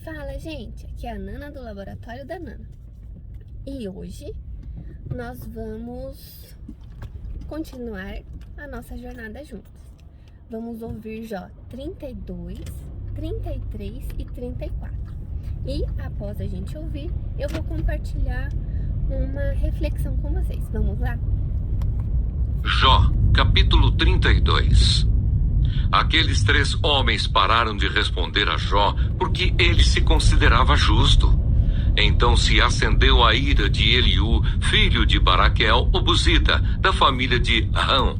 Fala, gente, aqui é a Nana do Laboratório da Nana. E hoje nós vamos continuar a nossa jornada juntos. Vamos ouvir Jó 32, 33 e 34. E após a gente ouvir, eu vou compartilhar uma reflexão com vocês. Vamos lá? Jó, capítulo 32. Aqueles 3 homens pararam de responder a Jó porque ele se considerava justo. Então se acendeu a ira de Eliú, filho de Baraquel, o Buzita, da família de Rão.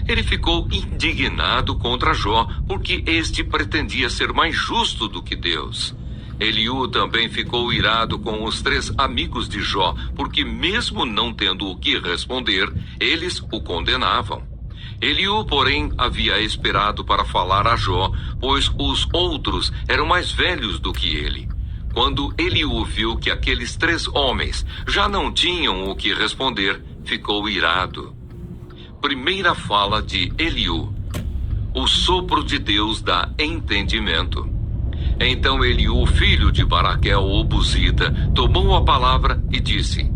Ele ficou indignado contra Jó porque este pretendia ser mais justo do que Deus. Eliú também ficou irado com os 3 amigos de Jó, porque mesmo não tendo o que responder, eles o condenavam. Eliú, porém, havia esperado para falar a Jó, pois os outros eram mais velhos do que ele. Quando Eliú viu que aqueles 3 homens já não tinham o que responder, ficou irado. Primeira fala de Eliú. O sopro de Deus dá entendimento. Então Eliú, filho de Baraquel, o Buzita, tomou a palavra e disse: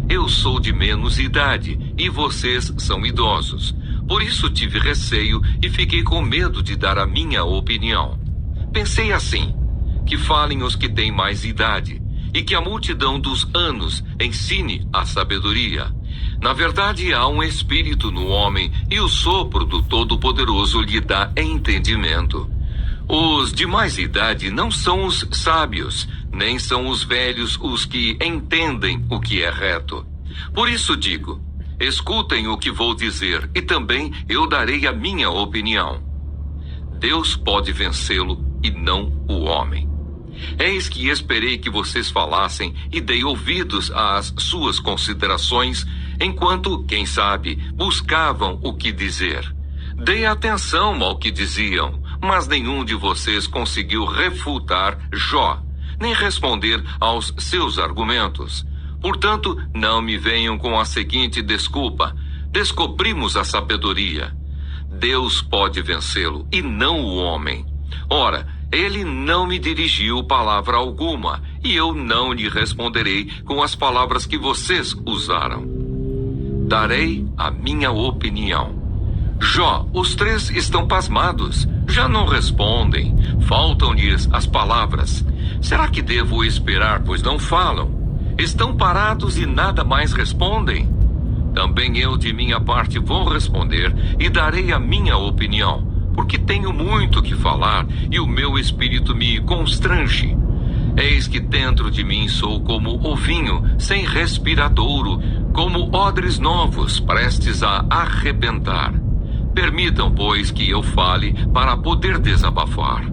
Eu sou de menos idade e vocês são idosos. Por isso tive receio e fiquei com medo de dar a minha opinião. Pensei assim: que falem os que têm mais idade, e que a multidão dos anos ensine a sabedoria. Na verdade, há um espírito no homem, e o sopro do Todo-Poderoso lhe dá entendimento. Os de mais idade não são os sábios, nem são os velhos os que entendem o que é reto. Por isso digo: escutem o que vou dizer, e também eu darei a minha opinião. Deus pode vencê-lo e não o homem. Eis que esperei que vocês falassem e dei ouvidos às suas considerações, enquanto, quem sabe, buscavam o que dizer. Dei atenção ao que diziam, mas nenhum de vocês conseguiu refutar Jó, nem responder aos seus argumentos. Portanto, não me venham com a seguinte desculpa: descobrimos a sabedoria. Deus pode vencê-lo e não o homem. Ora, ele não me dirigiu palavra alguma, e eu não lhe responderei com as palavras que vocês usaram. Darei a minha opinião. Jó, os 3 estão pasmados, já não respondem, faltam-lhes as palavras. Será que devo esperar, pois não falam? Estão parados e nada mais respondem? Também eu, de minha parte, vou responder e darei a minha opinião, porque tenho muito que falar e o meu espírito me constrange. Eis que dentro de mim sou como ovinho sem respiradouro, como odres novos prestes a arrebentar. Permitam, pois, que eu fale para poder desabafar.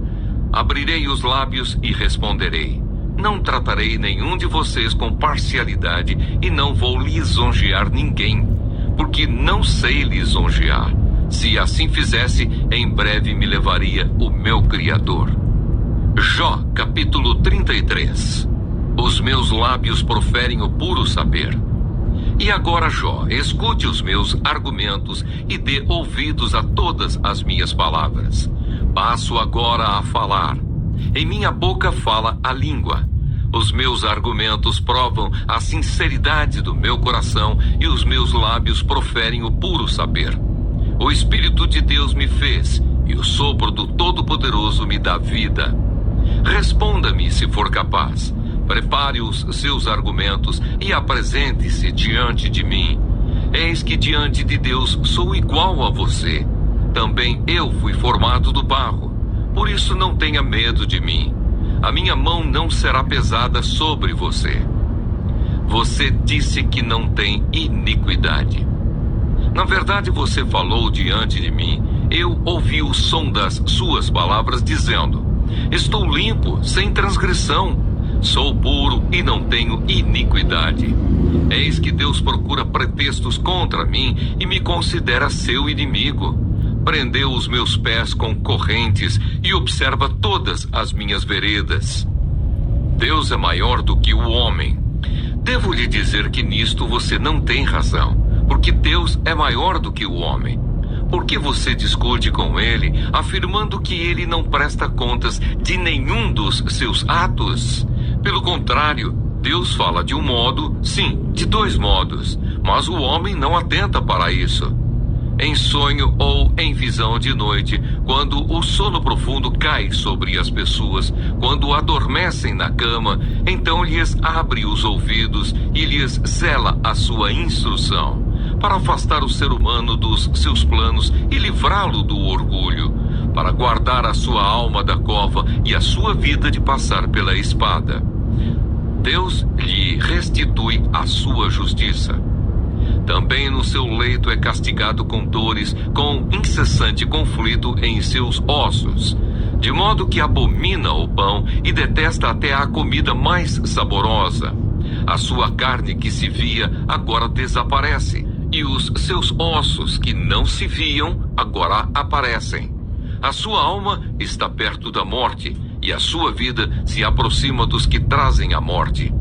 Abrirei os lábios e responderei. Não tratarei nenhum de vocês com parcialidade e não vou lisonjear ninguém, porque não sei lisonjear. Se assim fizesse, em breve me levaria o meu Criador. Jó, capítulo 33. Os meus lábios proferem o puro saber. E agora, Jó, escute os meus argumentos e dê ouvidos a todas as minhas palavras. Passo agora a falar. Em minha boca fala a língua. Os meus argumentos provam a sinceridade do meu coração e os meus lábios proferem o puro saber. O Espírito de Deus me fez e o sopro do Todo-Poderoso me dá vida. Responda-me se for capaz. Prepare os seus argumentos e apresente-se diante de mim. Eis que diante de Deus sou igual a você. Também eu fui formado do barro. Por isso não tenha medo de mim. A minha mão não será pesada sobre você. Você disse que não tem iniquidade. Na verdade, você falou diante de mim. Eu ouvi o som das suas palavras dizendo: estou limpo, sem transgressão. Sou puro e não tenho iniquidade. Eis que Deus procura pretextos contra mim e me considera seu inimigo. Prendeu os meus pés com correntes e observa todas as minhas veredas. Deus é maior do que o homem. Devo lhe dizer que nisto você não tem razão, porque Deus é maior do que o homem. por que você discute com ele, afirmando que ele não presta contas de nenhum dos seus atos? Pelo contrário, Deus fala de um modo, sim, de dois modos, mas o homem não atenta para isso. Em sonho ou em visão de noite, quando o sono profundo cai sobre as pessoas, quando adormecem na cama, então lhes abre os ouvidos e lhes cela a sua instrução, para afastar o ser humano dos seus planos e livrá-lo do orgulho, para guardar a sua alma da cova e a sua vida de passar pela espada. Deus lhe restitui a sua justiça. Também no seu leito é castigado com dores, com incessante conflito em seus ossos, de modo que abomina o pão e detesta até a comida mais saborosa. A sua carne que se via agora desaparece, e os seus ossos que não se viam agora aparecem. A sua alma está perto da morte, e a sua vida se aproxima dos que trazem a morte.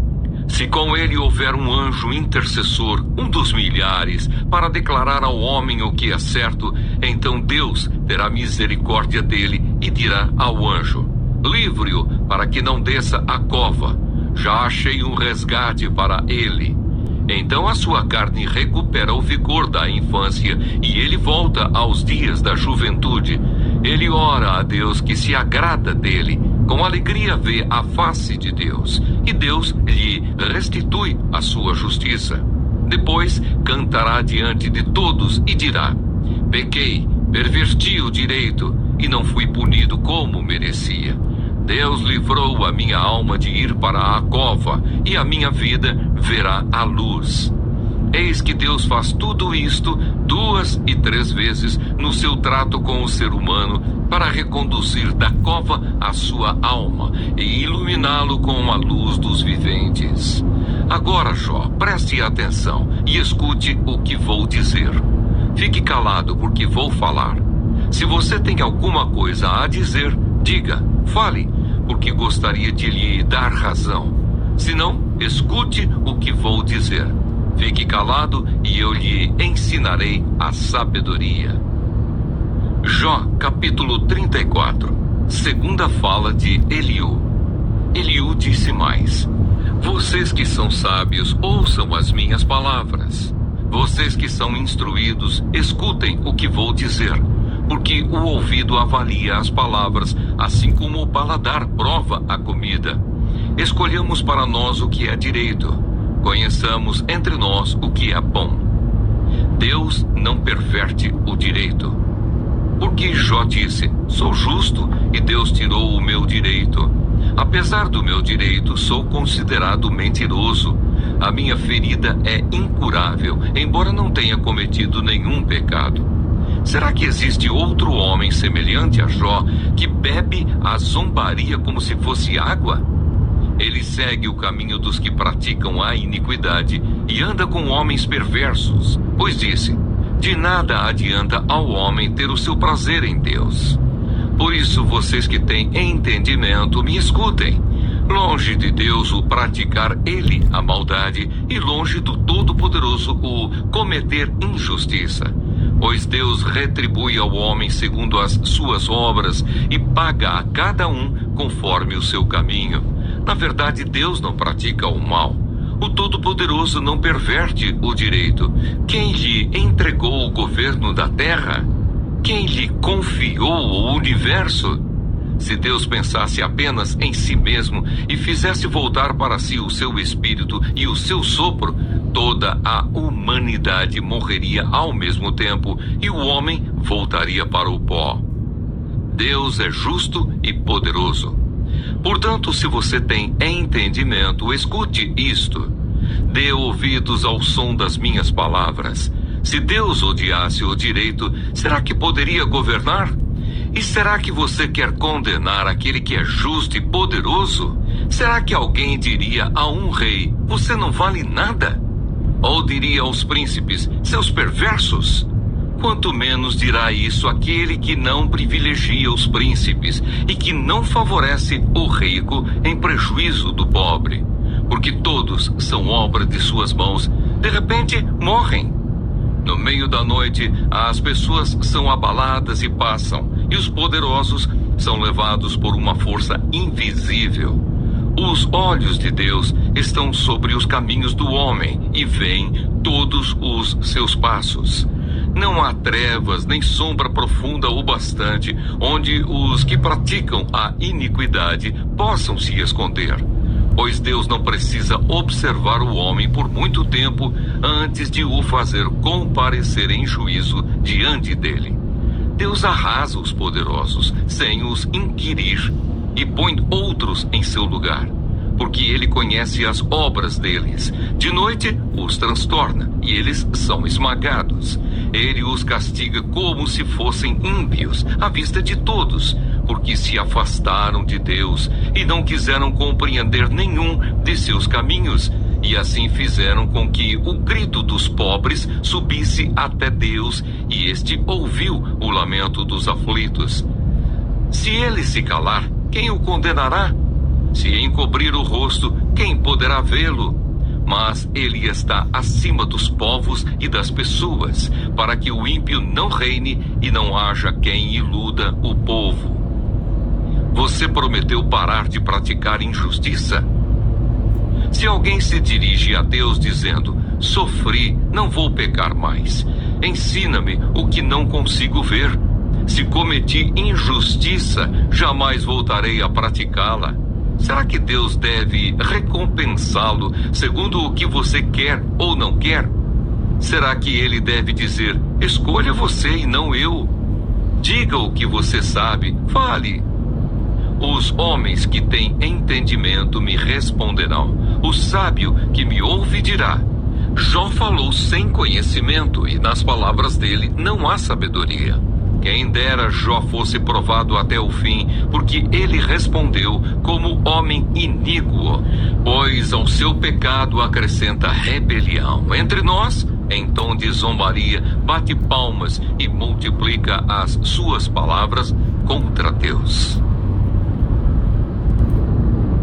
Se com ele houver um anjo intercessor, um dos milhares, para declarar ao homem o que é certo, então Deus terá misericórdia dele e dirá ao anjo: livre-o para que não desça à cova. Já achei um resgate para ele. Então a sua carne recupera o vigor da infância e ele volta aos dias da juventude. Ele ora a Deus que se agrada dele. Com alegria vê a face de Deus, e Deus lhe restitui a sua justiça. Depois cantará diante de todos e dirá: pequei, perverti o direito, e não fui punido como merecia. Deus livrou a minha alma de ir para a cova, e a minha vida verá a luz. Eis que Deus faz tudo isto 2 e 3 vezes no seu trato com o ser humano, para reconduzir da cova a sua alma e iluminá-lo com a luz dos viventes. Agora, Jó, preste atenção e escute o que vou dizer. Fique calado, porque vou falar. Se você tem alguma coisa a dizer, diga, fale, porque gostaria de lhe dar razão. Se não, escute o que vou dizer. Fique calado e eu lhe ensinarei a sabedoria. Jó, capítulo 34. Segunda fala de Eliú. Eliú disse mais: vocês que são sábios, ouçam as minhas palavras. Vocês que são instruídos, escutem o que vou dizer, porque o ouvido avalia as palavras, assim como o paladar prova a comida. Escolhamos para nós o que é direito. Conheçamos entre nós o que é bom. Deus não perverte o direito. Porque Jó disse: sou justo e Deus tirou o meu direito. Apesar do meu direito, sou considerado mentiroso. A minha ferida é incurável, embora não tenha cometido nenhum pecado. Será que existe outro homem semelhante a Jó, que bebe a zombaria como se fosse água? Ele segue o caminho dos que praticam a iniquidade e anda com homens perversos, pois disse: de nada adianta ao homem ter o seu prazer em Deus. Por isso, vocês que têm entendimento, me escutem. Longe de Deus o praticar ele a maldade, e longe do Todo-Poderoso o cometer injustiça. Pois Deus retribui ao homem segundo as suas obras e paga a cada um conforme o seu caminho. Na verdade, Deus não pratica o mal. O Todo-Poderoso não perverte o direito. Quem lhe entregou o governo da terra? Quem lhe confiou o universo? Se Deus pensasse apenas em si mesmo e fizesse voltar para si o seu espírito e o seu sopro, toda a humanidade morreria ao mesmo tempo e o homem voltaria para o pó. Deus é justo e poderoso. Portanto, se você tem entendimento, escute isto. Dê ouvidos ao som das minhas palavras. Se Deus odiasse o direito, será que poderia governar? E será que você quer condenar aquele que é justo e poderoso? Será que alguém diria a um rei: você não vale nada? Ou diria aos príncipes: seus perversos? Quanto menos dirá isso aquele que não privilegia os príncipes e que não favorece o rico em prejuízo do pobre. Porque todos são obra de suas mãos, de repente morrem. No meio da noite, as pessoas são abaladas e passam, e os poderosos são levados por uma força invisível. Os olhos de Deus estão sobre os caminhos do homem e veem todos os seus passos. Não há trevas nem sombra profunda o bastante onde os que praticam a iniquidade possam se esconder. Pois Deus não precisa observar o homem por muito tempo antes de o fazer comparecer em juízo diante dele. Deus arrasa os poderosos sem os inquirir e põe outros em seu lugar, porque ele conhece as obras deles. De noite os transtorna e eles são esmagados. Ele os castiga como se fossem ímpios à vista de todos, porque se afastaram de Deus e não quiseram compreender nenhum de seus caminhos, e assim fizeram com que o grito dos pobres subisse até Deus, e este ouviu o lamento dos aflitos. Se ele se calar, quem o condenará? Se encobrir o rosto, quem poderá vê-lo? Mas ele está acima dos povos e das pessoas, para que o ímpio não reine e não haja quem iluda o povo. Você prometeu parar de praticar injustiça? Se alguém se dirige a Deus dizendo: sofri, não vou pecar mais, ensina-me o que não consigo ver. Se cometi injustiça, jamais voltarei a praticá-la. Será que Deus deve recompensá-lo segundo o que você quer ou não quer? Será que ele deve dizer: escolha você e não eu? Diga o que você sabe, fale. Os homens que têm entendimento me responderão. O sábio que me ouve dirá: Jó falou sem conhecimento, e nas palavras dele não há sabedoria. Quem dera Jó fosse provado até o fim, porque ele respondeu como homem iníquo, pois ao seu pecado acrescenta rebelião. Entre nós, em tom de zombaria, bate palmas e multiplica as suas palavras contra Deus.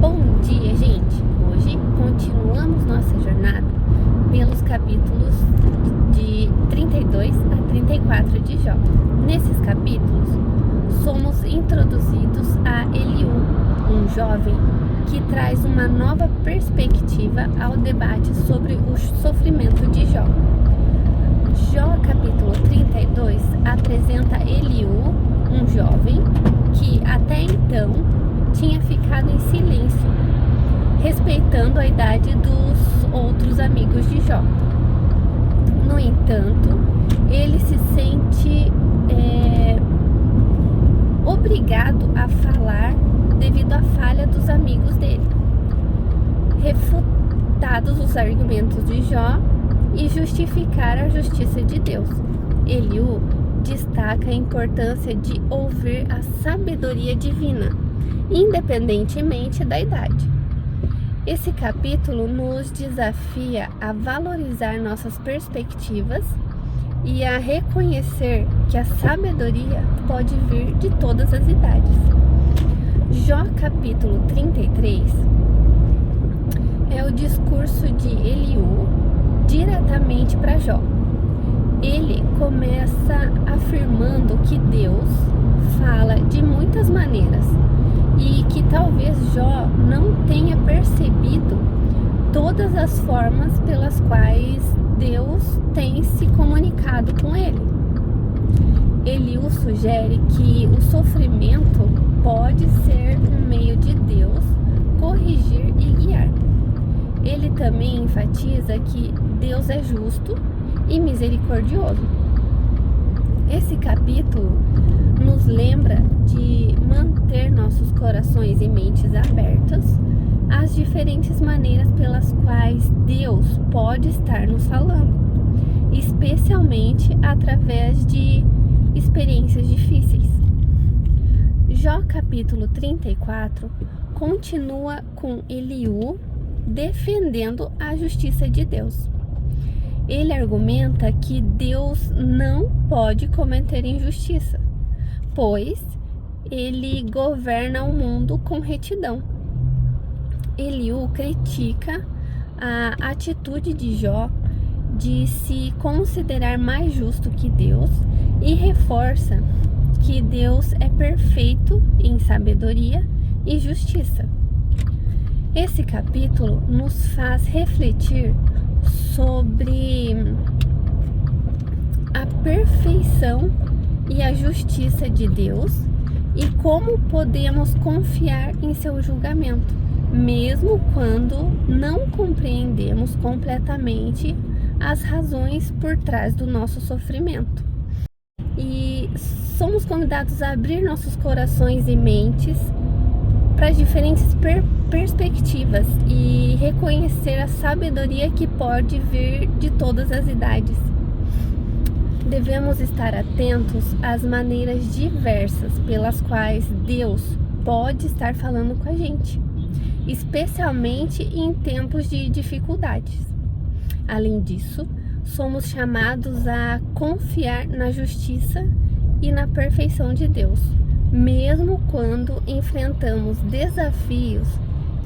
Bom dia, gente! Hoje continuamos nossa jornada pelos capítulos de 32 a 34 de Jó. Nesses capítulos, somos introduzidos a Eliú, um jovem que traz uma nova perspectiva ao debate sobre o sofrimento de Jó. Jó, capítulo 32, apresenta Eliú, um jovem que até então tinha ficado em silêncio, respeitando a idade dos outros amigos de Jó. No entanto, ele se sente obrigado a falar devido à falha dos amigos dele. Refutados os argumentos de Jó e justificar a justiça de Deus, Eliú destaca a importância de ouvir a sabedoria divina, independentemente da idade. Esse capítulo nos desafia a valorizar nossas perspectivas e a reconhecer que a sabedoria pode vir de todas as idades. Jó capítulo 33 é o discurso de Eliú diretamente para Jó. Ele começa afirmando que Deus fala de muitas maneiras e que talvez Jó não tenha percebido todas as formas pelas quais Deus tem se comunicado com ele. Eliú sugere que o sofrimento pode ser um meio de Deus corrigir e guiar. Ele também enfatiza que Deus é justo e misericordioso. Esse capítulo nos lembra de manter nossos corações e mentes abertos às diferentes maneiras pelas quais Deus pode estar nos falando, especialmente através de experiências difíceis. Jó capítulo 34 continua com Eliú defendendo a justiça de Deus. Ele argumenta que Deus não pode cometer injustiça, pois ele governa o mundo com retidão. Eliú critica a atitude de Jó de se considerar mais justo que Deus e reforça que Deus é perfeito em sabedoria e justiça. Esse capítulo nos faz refletir sobre a perfeição e a justiça de Deus e como podemos confiar em seu julgamento, mesmo quando não compreendemos completamente as razões por trás do nosso sofrimento. E somos convidados a abrir nossos corações e mentes para diferentes perspectivas e reconhecer a sabedoria que pode vir de todas as idades. Devemos estar atentos às maneiras diversas pelas quais Deus pode estar falando com a gente, especialmente em tempos de dificuldades. Além disso, somos chamados a confiar na justiça e na perfeição de Deus, mesmo quando enfrentamos desafios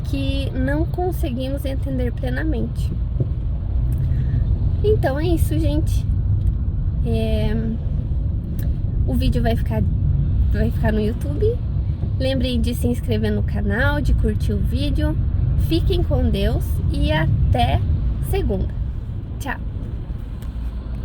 que não conseguimos entender plenamente. Então é isso, gente. O vídeo vai ficar no YouTube. Lembrem de se inscrever no canal, de curtir o vídeo. Fiquem com Deus e até segunda. Tchau!